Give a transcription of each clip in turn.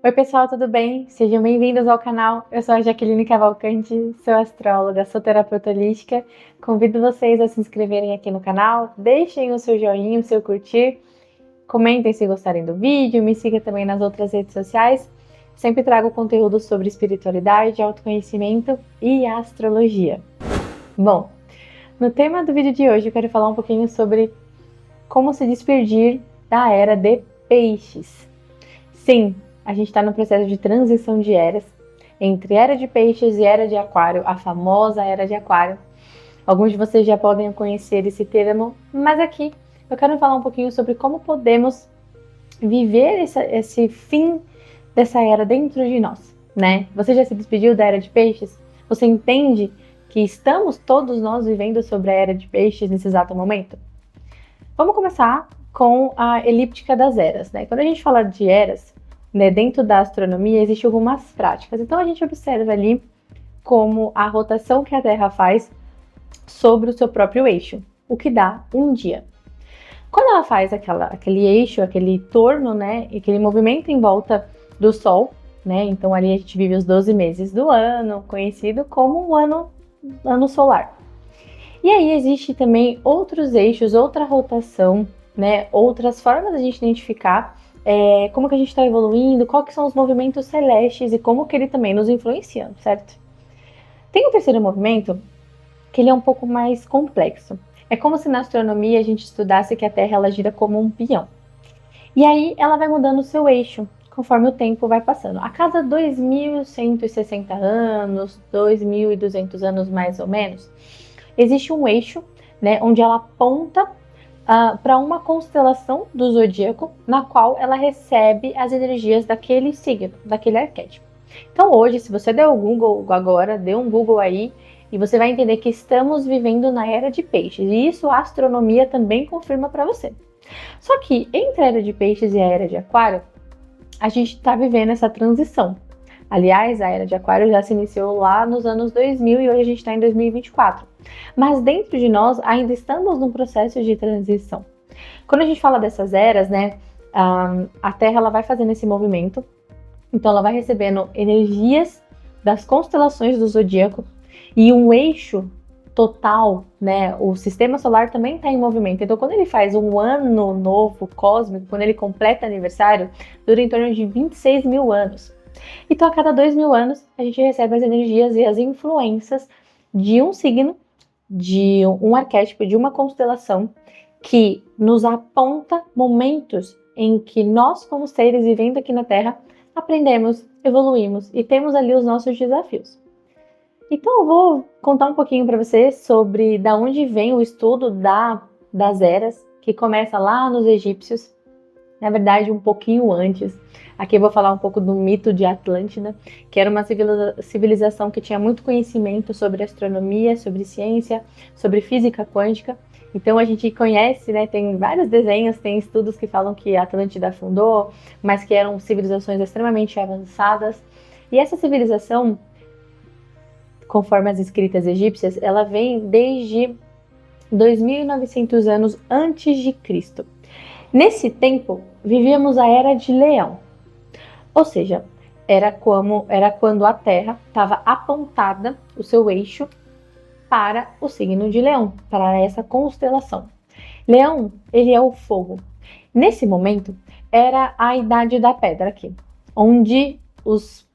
Oi pessoal, tudo bem? Sejam bem-vindos ao canal. Eu sou a Jaqueline Cavalcante, sou astróloga, sou terapeuta holística. Convido vocês a se inscreverem aqui no canal, deixem o seu joinha, o seu curtir, comentem se gostarem do vídeo, me siga também nas outras redes sociais. Sempre trago conteúdo sobre espiritualidade, autoconhecimento e astrologia. Bom, no tema do vídeo de hoje eu quero falar um pouquinho sobre como se despedir da era de Peixes. Sim, a gente está no processo de transição de eras, entre era de Peixes e era de Aquário, a famosa era de Aquário. Alguns de vocês já podem conhecer esse termo, mas aqui eu quero falar um pouquinho sobre como podemos viver esse fim dessa era dentro de nós, né? Você já se despediu da era de Peixes? Você entende que estamos todos nós vivendo sobre a era de Peixes nesse exato momento? Vamos começar com a elíptica das eras, né? Quando a gente fala de eras, né, dentro da astronomia existem algumas práticas. Então a gente observa ali como a rotação que a Terra faz sobre o seu próprio eixo, o que dá um dia. Quando ela faz aquele eixo, aquele torno, né, aquele movimento em volta do Sol, né, então ali a gente vive os 12 meses do ano, conhecido como um ano solar. E aí existe também outros eixos, outra rotação, né, outras formas de a gente identificar como que a gente está evoluindo, quais que são os movimentos celestes e como que ele também nos influencia, certo? Tem um terceiro movimento que ele é um pouco mais complexo. É como se na astronomia a gente estudasse que a Terra ela gira como um peão. E aí ela vai mudando o seu eixo conforme o tempo vai passando. A cada 2.160 anos, 2.200 anos mais ou menos, existe um eixo, né, onde ela aponta para uma constelação do zodíaco, na qual ela recebe as energias daquele signo, daquele arquétipo. Então hoje, se você der o Google agora, dê um Google aí, e você vai entender que estamos vivendo na era de Peixes, e isso a astronomia também confirma para você. Só que entre a era de Peixes e a era de Aquário, a gente está vivendo essa transição. Aliás, a era de Aquário já se iniciou lá nos anos 2000 e hoje a gente está em 2024. Mas dentro de nós ainda estamos num processo de transição. Quando a gente fala dessas eras, né, a Terra ela vai fazendo esse movimento, então ela vai recebendo energias das constelações do zodíaco e um eixo total, né, o sistema solar também está em movimento. Então quando ele faz um ano novo cósmico, quando ele completa aniversário, dura em torno de 26 mil anos. Então, a cada 2.000 anos, a gente recebe as energias e as influências de um signo, de um arquétipo, de uma constelação que nos aponta momentos em que nós, como seres vivendo aqui na Terra, aprendemos, evoluímos e temos ali os nossos desafios. Então, eu vou contar um pouquinho para vocês sobre da onde vem o estudo das eras, que começa lá nos egípcios, na verdade, um pouquinho antes. Aqui eu vou falar um pouco do mito de Atlântida, que era uma civilização que tinha muito conhecimento sobre astronomia, sobre ciência, sobre física quântica. Então a gente conhece, né, tem vários desenhos, tem estudos que falam que a Atlântida afundou, mas que eram civilizações extremamente avançadas. E essa civilização, conforme as escritas egípcias, ela vem desde 2.900 anos antes de Cristo. Nesse tempo, vivíamos a Era de Leão, ou seja, era quando a Terra estava apontada, o seu eixo, para o signo de Leão, para essa constelação. Leão, ele é o fogo. Nesse momento, era a Idade da Pedra aqui, onde os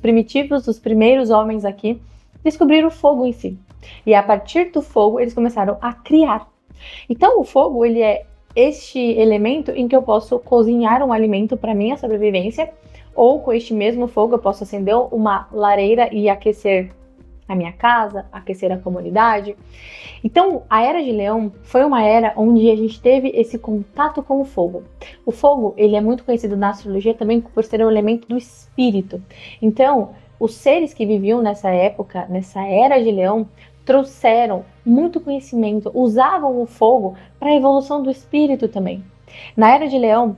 primitivos, os primeiros homens aqui, descobriram o fogo em si. E a partir do fogo, eles começaram a criar. Então, o fogo, ele é este elemento em que eu posso cozinhar um alimento para minha sobrevivência, ou com este mesmo fogo eu posso acender uma lareira e aquecer a minha casa, aquecer a comunidade. Então, a Era de Leão foi uma era onde a gente teve esse contato com o fogo. O fogo, ele é muito conhecido na astrologia também por ser um elemento do espírito. Então, os seres que viviam nessa época, nessa Era de Leão, trouxeram muito conhecimento, usavam o fogo para a evolução do espírito também. Na Era de Leão,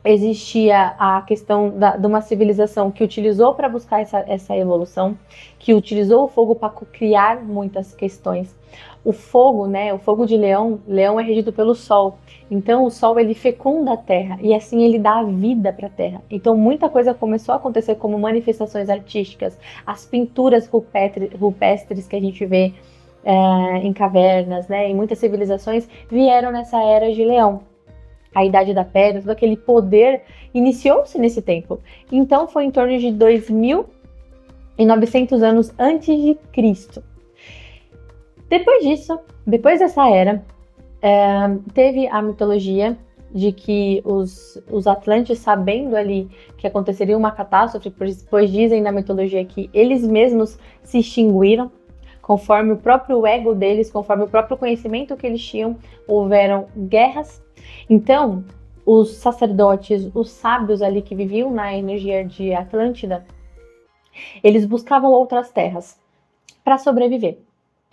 existia a questão de uma civilização que utilizou para buscar essa evolução, que utilizou o fogo para criar muitas questões. O fogo, né, o fogo de Leão é regido pelo Sol. Então o Sol ele fecunda a Terra e assim ele dá a vida para a Terra. Então muita coisa começou a acontecer como manifestações artísticas, as pinturas rupestres que a gente vê em cavernas, né, em muitas civilizações vieram nessa era de Leão. A Idade da Pedra, todo aquele poder iniciou-se nesse tempo. Então foi em torno de 2.900 anos antes de Cristo. Depois disso, depois dessa era, teve a mitologia de que os Atlantes, sabendo ali que aconteceria uma catástrofe, pois dizem na mitologia que eles mesmos se extinguiram, conforme o próprio ego deles, conforme o próprio conhecimento que eles tinham, houveram guerras. Então, os sacerdotes, os sábios ali que viviam na energia de Atlântida, eles buscavam outras terras para sobreviver,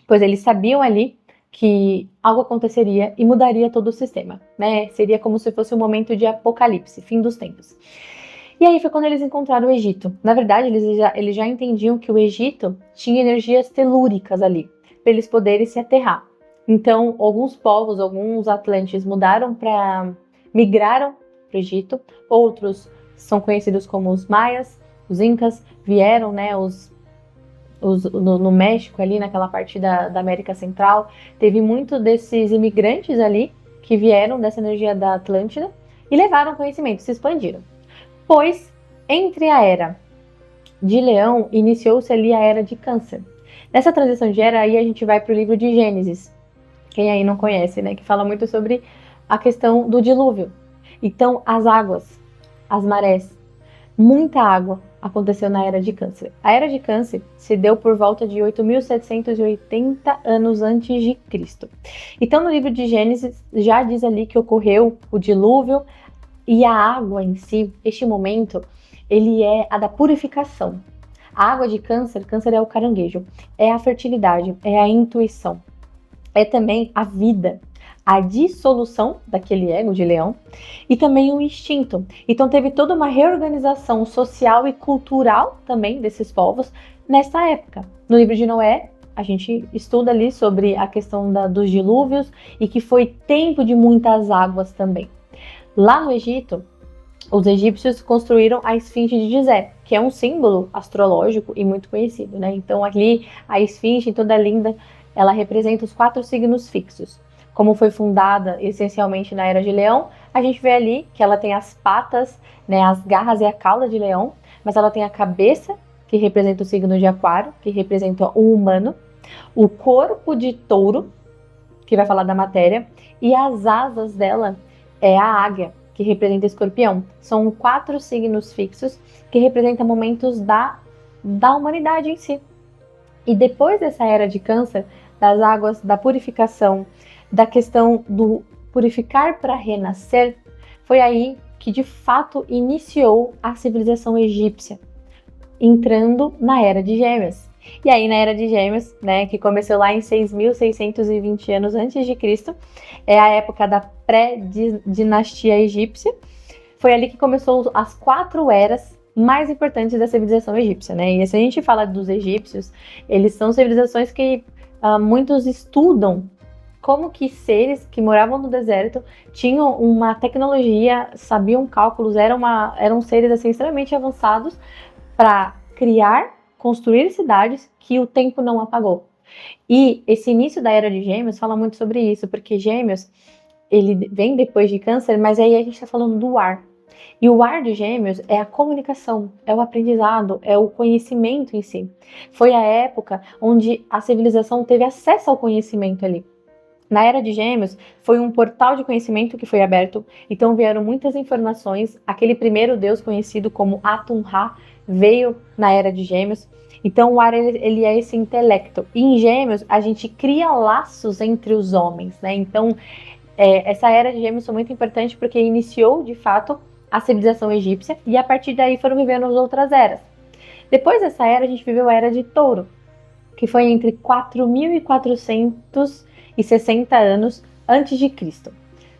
pois eles sabiam ali que algo aconteceria e mudaria todo o sistema, né? Seria como se fosse um momento de apocalipse, fim dos tempos. E aí foi quando eles encontraram o Egito. Na verdade, eles já entendiam que o Egito tinha energias telúricas ali, para eles poderem se aterrar. Então, alguns povos, alguns atlantes migraram para o Egito. Outros são conhecidos como os maias, os incas, vieram, né, no México ali, naquela parte da América Central. Teve muito desses imigrantes ali que vieram dessa energia da Atlântida e levaram conhecimento, se expandiram. Pois, entre a era de Leão, iniciou-se ali a era de Câncer. Nessa transição de era, aí a gente vai para o livro de Gênesis, quem aí não conhece, né, que fala muito sobre a questão do dilúvio. Então, as águas, as marés, muita água aconteceu na era de Câncer. A era de Câncer se deu por volta de 8.780 anos antes de Cristo. Então, no livro de Gênesis, já diz ali que ocorreu o dilúvio. E a água em si, este momento, ele é a da purificação. A água de Câncer é o caranguejo, é a fertilidade, é a intuição, é também a vida, a dissolução daquele ego de Leão e também o instinto. Então teve toda uma reorganização social e cultural também desses povos nessa época. No livro de Noé, a gente estuda ali sobre a questão dos dilúvios e que foi tempo de muitas águas também. Lá no Egito, os egípcios construíram a Esfinge de Gizé, que é um símbolo astrológico e muito conhecido, né? Então ali a Esfinge, toda linda, ela representa os 4 signos fixos. Como foi fundada essencialmente na Era de Leão, a gente vê ali que ela tem as patas, né, as garras e a cauda de leão, mas ela tem a cabeça, que representa o signo de Aquário, que representa o humano, o corpo de touro, que vai falar da matéria, e as asas dela é a águia, que representa escorpião. São 4 signos fixos que representam momentos da humanidade em si. E depois dessa era de Câncer, das águas, da purificação, da questão do purificar para renascer, foi aí que de fato iniciou a civilização egípcia, entrando na Era de Gêmeos. E aí na Era de Gêmeos, né, que começou lá em 6.620 anos antes de Cristo, é a época da pré-dinastia egípcia. Foi ali que começou as 4 eras mais importantes da civilização egípcia, né? E se a gente fala dos egípcios, eles são civilizações que muitos estudam como que seres que moravam no deserto tinham uma tecnologia, sabiam cálculos, eram seres assim, extremamente avançados para criar, construir cidades que o tempo não apagou. E esse início da Era de Gêmeos fala muito sobre isso, porque Gêmeos, ele vem depois de Câncer, mas aí a gente está falando do ar. E o ar de Gêmeos é a comunicação, é o aprendizado, é o conhecimento em si. Foi a época onde a civilização teve acesso ao conhecimento ali. Na Era de Gêmeos, foi um portal de conhecimento que foi aberto, então vieram muitas informações. Aquele primeiro deus conhecido como Atum-Ra veio na Era de Gêmeos. Então o ar ele é esse intelecto. E em Gêmeos, a gente cria laços entre os homens, né? Então essa Era de Gêmeos foi muito importante porque iniciou, de fato, a civilização egípcia e a partir daí foram vivendo as outras eras. Depois dessa era, a gente viveu a Era de Touro, que foi entre 4.460 anos antes de Cristo.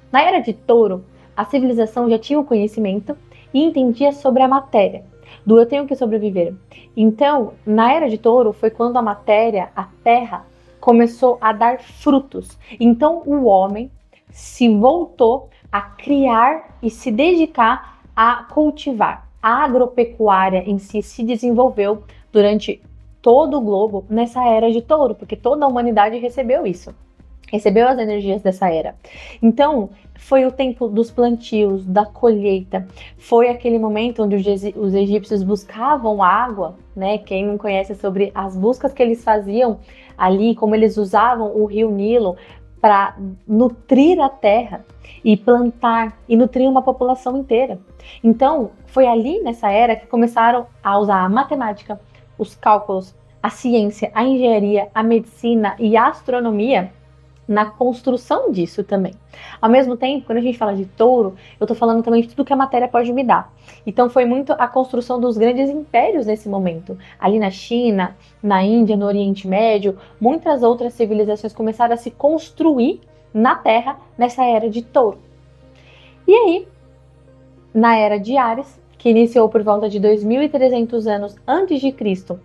Na Era de Touro, A civilização já tinha o conhecimento e entendia sobre a matéria, do eu tenho que sobreviver. Então, na Era de Touro foi quando a matéria, a terra, começou a dar frutos. Então, o homem se voltou a criar e se dedicar a cultivar. A agropecuária em si se desenvolveu durante todo o globo nessa Era de Touro, porque toda a humanidade recebeu isso. Recebeu as energias dessa era. Então, foi o tempo dos plantios, da colheita. Foi aquele momento onde os egípcios buscavam água, né? Quem não conhece sobre as buscas que eles faziam ali, como eles usavam o rio Nilo para nutrir a terra e plantar e nutrir uma população inteira. Então, foi ali nessa era que começaram a usar a matemática, os cálculos, a ciência, a engenharia, a medicina e a astronomia na construção disso também. Ao mesmo tempo, quando a gente fala de touro, eu tô falando também de tudo que a matéria pode me dar. Então foi muito a construção dos grandes impérios nesse momento. Ali na China, na Índia, no Oriente Médio, muitas outras civilizações começaram a se construir na Terra nessa era de touro. E aí, na era de Áries, que iniciou por volta de 2.300 anos antes de Cristo,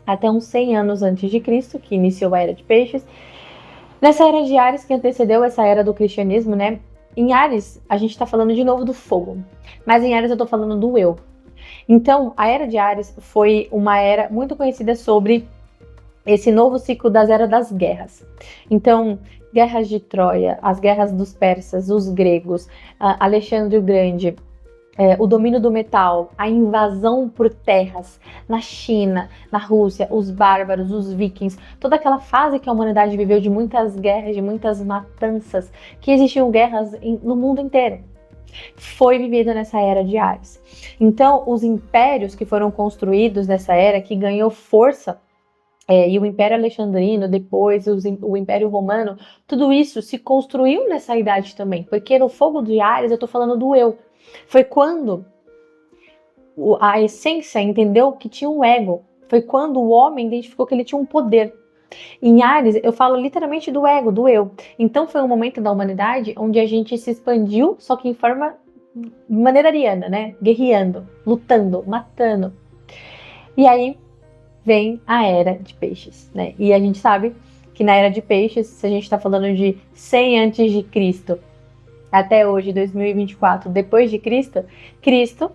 até uns 100 anos antes de Cristo, que iniciou a era de Peixes. Nessa era de Áries, que antecedeu essa era do cristianismo, né? Em Áries, a gente tá falando de novo do fogo. Mas em Áries eu tô falando do eu. Então, a era de Áries foi uma era muito conhecida sobre esse novo ciclo das eras das guerras. Então, guerras de Troia, as guerras dos persas, os gregos, Alexandre o Grande, o domínio do metal, a invasão por terras na China, na Rússia, os bárbaros, os vikings, toda aquela fase que a humanidade viveu de muitas guerras, de muitas matanças, que existiam guerras no mundo inteiro, foi vivida nessa era de Áries. Então, os impérios que foram construídos nessa era, que ganhou força, e o Império Alexandrino, depois o Império Romano, tudo isso se construiu nessa idade também, porque no fogo de Áries eu tô falando do eu. Foi quando a essência entendeu que tinha um ego. Foi quando o homem identificou que ele tinha um poder. Em Áries, eu falo literalmente do ego, do eu. Então foi um momento da humanidade onde a gente se expandiu, só que de maneira ariana, né? Guerreando, lutando, matando. E aí vem a Era de Peixes, né? E a gente sabe que na Era de Peixes, se a gente está falando de 100 antes de Cristo, até hoje, 2024, depois de Cristo,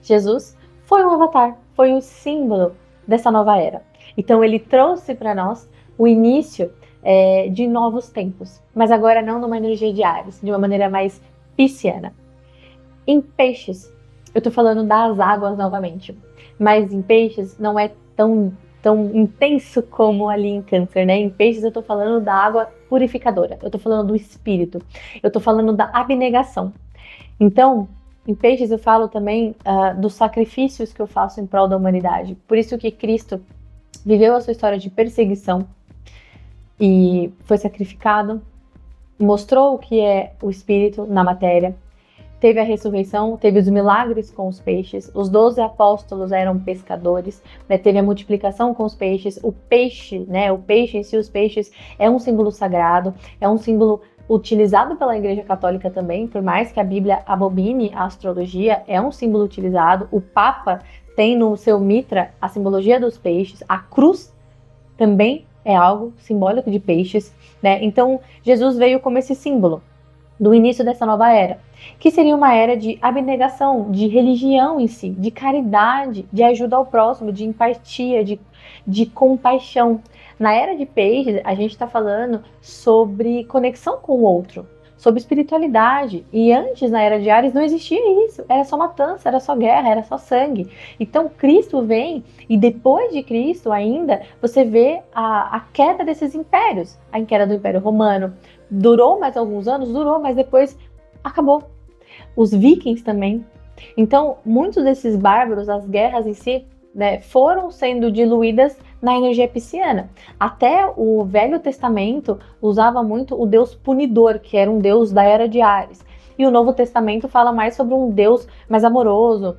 Jesus, foi um avatar, foi o símbolo dessa nova era. Então ele trouxe para nós o início de novos tempos, mas agora não numa energia de Áries, de uma maneira mais pisciana. Em Peixes, eu tô falando das águas novamente, mas em Peixes não é tão intenso como ali em Câncer, né? Em Peixes eu tô falando da água purificadora, eu tô falando do espírito, eu tô falando da abnegação. Então, em Peixes eu falo também dos sacrifícios que eu faço em prol da humanidade. Por isso que Cristo viveu a sua história de perseguição e foi sacrificado, mostrou o que é o espírito na matéria, teve a ressurreição, teve os milagres com os peixes, os 12 apóstolos eram pescadores, né? Teve a multiplicação com os peixes, o peixe, né? O peixe em si, os peixes, é um símbolo sagrado, é um símbolo utilizado pela Igreja Católica também, por mais que a Bíblia abomine a astrologia, é um símbolo utilizado. O Papa tem no seu mitra a simbologia dos peixes, a cruz também é algo simbólico de peixes, né? Então, Jesus veio como esse símbolo do início dessa nova era, que seria uma era de abnegação, de religião em si, de caridade, de ajuda ao próximo, de empatia, de compaixão. Na era de Peixes, a gente está falando sobre conexão com o outro, sobre espiritualidade. E antes, na era de Áries, não existia isso. Era só matança, era só guerra, era só sangue. Então, Cristo vem e depois de Cristo ainda, você vê a queda desses impérios. A queda do Império Romano. Durou mais alguns anos? Durou, mas depois acabou. Os vikings também. Então, muitos desses bárbaros, as guerras em si, né, foram sendo diluídas na energia pisciana. Até o Velho Testamento usava muito o deus punidor, que era um deus da era de Áries. E o Novo Testamento fala mais sobre um deus mais amoroso.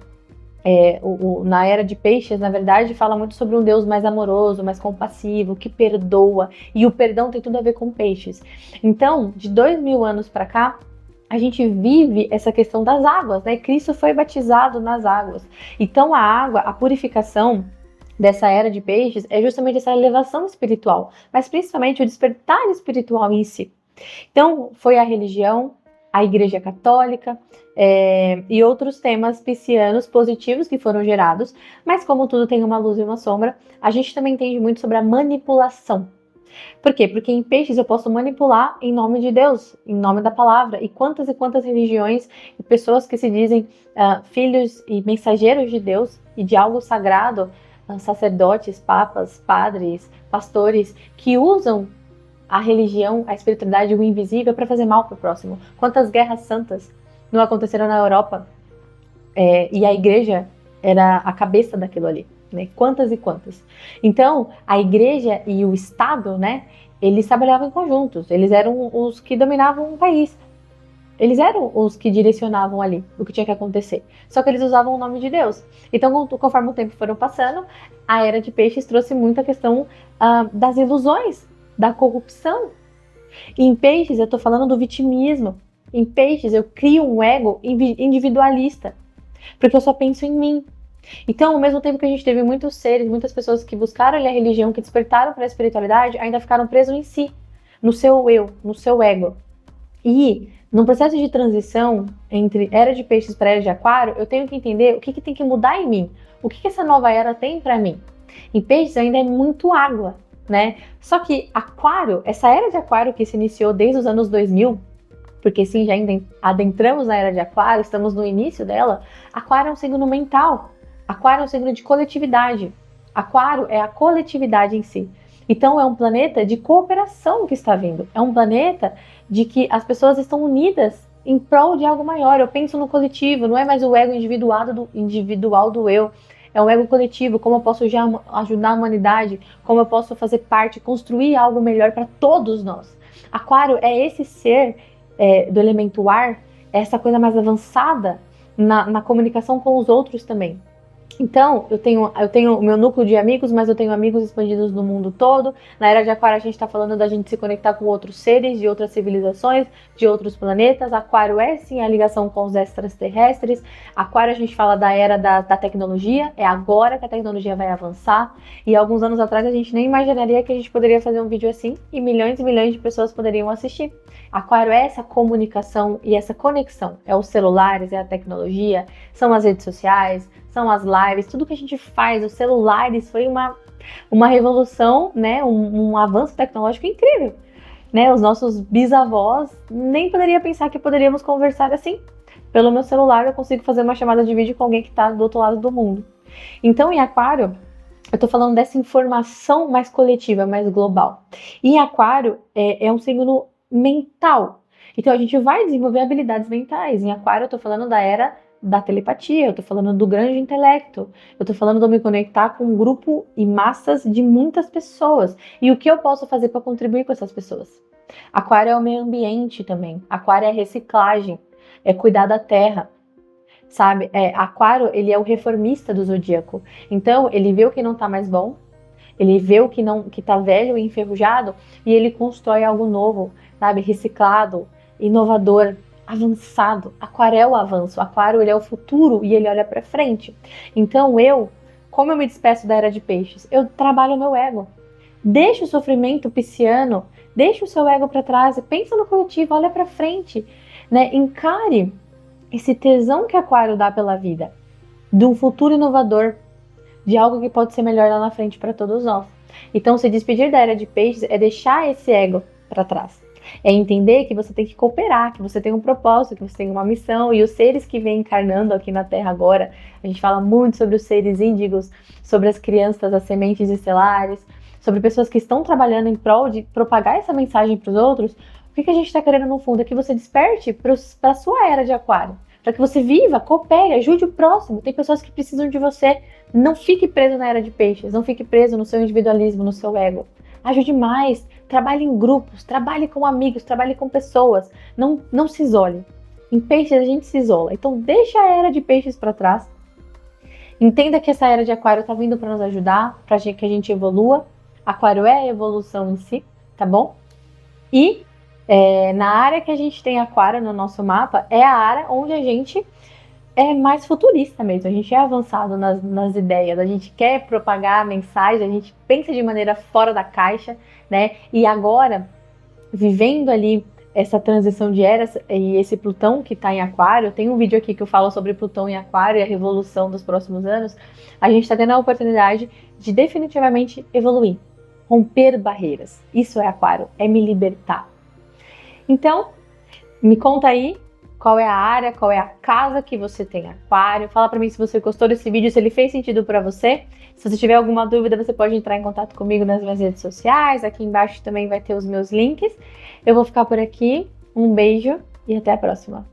Na era de Peixes, na verdade, fala muito sobre um Deus mais amoroso, mais compassivo, que perdoa. E o perdão tem tudo a ver com peixes. Então, de 2000 anos para cá, a gente vive essa questão das águas, né? Cristo foi batizado nas águas. Então a água, a purificação dessa era de peixes é justamente essa elevação espiritual, mas principalmente o despertar espiritual em si. Então foi a religião, a Igreja Católica e outros temas piscianos positivos que foram gerados, mas como tudo tem uma luz e uma sombra, a gente também entende muito sobre a manipulação. Por quê? Porque em peixes eu posso manipular em nome de Deus, em nome da palavra. E quantas religiões e pessoas que se dizem filhos e mensageiros de Deus e de algo sagrado, sacerdotes, papas, padres, pastores, que usam a religião, a espiritualidade, o invisível para fazer mal para o próximo. Quantas guerras santas não aconteceram na Europa e a igreja era a cabeça daquilo ali. Né? Quantas e quantas. Então, a igreja e o Estado, né, eles trabalhavam em conjuntos, eles eram os que dominavam o país. Eles eram os que direcionavam ali o que tinha que acontecer. Só que eles usavam o nome de Deus. Então, conforme o tempo foram passando, a Era de Peixes trouxe muita questão das ilusões, da corrupção. E em Peixes, eu estou falando do vitimismo. Em Peixes, eu crio um ego individualista, porque eu só penso em mim. Então, ao mesmo tempo que a gente teve muitos seres, muitas pessoas que buscaram ali a religião, que despertaram para a espiritualidade, ainda ficaram presos em si, no seu eu, no seu ego. E, num processo de transição entre Era de Peixes para Era de Aquário, eu tenho que entender o que tem que mudar em mim, o que essa nova era tem para mim. Em Peixes ainda é muito água, né? Só que Aquário, essa Era de Aquário que se iniciou desde os anos 2000, porque sim, já adentramos na Era de Aquário, estamos no início dela, Aquário é um signo mental. Aquário é um signo de coletividade. Aquário é a coletividade em si. Então é um planeta de cooperação que está vindo. É um planeta de que as pessoas estão unidas em prol de algo maior. Eu penso no coletivo, não é mais o ego individual do eu. É um ego coletivo, como eu posso já ajudar a humanidade, como eu posso fazer parte, construir algo melhor para todos nós. Aquário é esse ser do elemento ar, é essa coisa mais avançada na comunicação com os outros também. Então, eu tenho o meu núcleo de amigos, mas eu tenho amigos expandidos no mundo todo. Na Era de Aquário, a gente está falando da gente se conectar com outros seres, de outras civilizações, de outros planetas. Aquário é, sim, a ligação com os extraterrestres. Aquário, a gente fala da era da tecnologia. É agora que a tecnologia vai avançar. E alguns anos atrás, a gente nem imaginaria que a gente poderia fazer um vídeo assim e milhões de pessoas poderiam assistir. Aquário é essa comunicação e essa conexão. É os celulares, é a tecnologia, são as redes sociais, são as lives, tudo que a gente faz, os celulares, foi uma revolução, né? Um avanço tecnológico incrível. Né? Os nossos bisavós nem poderiam pensar que poderíamos conversar assim. Pelo meu celular eu consigo fazer uma chamada de vídeo com alguém que está do outro lado do mundo. Então, em Aquário, eu tô falando dessa informação mais coletiva, mais global. E Aquário é um signo mental. Então a gente vai desenvolver habilidades mentais. Em Aquário eu tô falando da era da telepatia, eu tô falando do grande intelecto, eu tô falando de eu me conectar com um grupo e massas de muitas pessoas. E o que eu posso fazer para contribuir com essas pessoas? Aquário é o meio ambiente também. Aquário é reciclagem, é cuidar da terra. Sabe? Aquário, ele é o reformista do zodíaco. Então, ele vê o que não tá mais bom, ele vê o que tá velho e enferrujado e ele constrói algo novo, sabe? Reciclado, inovador, avançado. Aquário é o avanço. Aquário, ele é o futuro e ele olha para frente. Então, como eu me despeço da Era de Peixes? Eu trabalho o meu ego. Deixa o sofrimento pisciano, deixa o seu ego para trás, pensa no coletivo, olha para frente, né? Encare esse tesão que Aquário dá pela vida, de um futuro inovador, de algo que pode ser melhor lá na frente para todos nós. Então, se despedir da Era de Peixes é deixar esse ego para trás. É entender que você tem que cooperar, que você tem um propósito, que você tem uma missão, e os seres que vêm encarnando aqui na Terra agora, a gente fala muito sobre os seres índigos, sobre as crianças, as sementes estelares, sobre pessoas que estão trabalhando em prol de propagar essa mensagem para os outros. O que a gente está querendo no fundo? É que você desperte para a sua Era de Aquário, para que você viva, coopere, ajude o próximo. Tem pessoas que precisam de você. Não fique preso na Era de Peixes, não fique preso no seu individualismo, no seu ego. Ajude mais, trabalhe em grupos, trabalhe com amigos, trabalhe com pessoas. Não se isole. Em Peixes a gente se isola. Então deixa a Era de Peixes para trás. Entenda que essa Era de Aquário está vindo para nos ajudar, para que a gente evolua. Aquário é a evolução em si, tá bom? E Na área que a gente tem aquário no nosso mapa, é a área onde a gente é mais futurista mesmo, a gente é avançado nas ideias, a gente quer propagar a mensagem, a gente pensa de maneira fora da caixa, né? E agora, vivendo ali essa transição de eras e esse Plutão que está em Aquário, tem um vídeo aqui que eu falo sobre Plutão em Aquário e a revolução dos próximos anos, a gente está tendo a oportunidade de definitivamente evoluir, romper barreiras. Isso é Aquário, é me libertar. Então, me conta aí qual é a área, qual é a casa que você tem aquário. Fala pra mim se você gostou desse vídeo, se ele fez sentido pra você. Se você tiver alguma dúvida, você pode entrar em contato comigo nas minhas redes sociais. Aqui embaixo também vai ter os meus links. Eu vou ficar por aqui. Um beijo e até a próxima.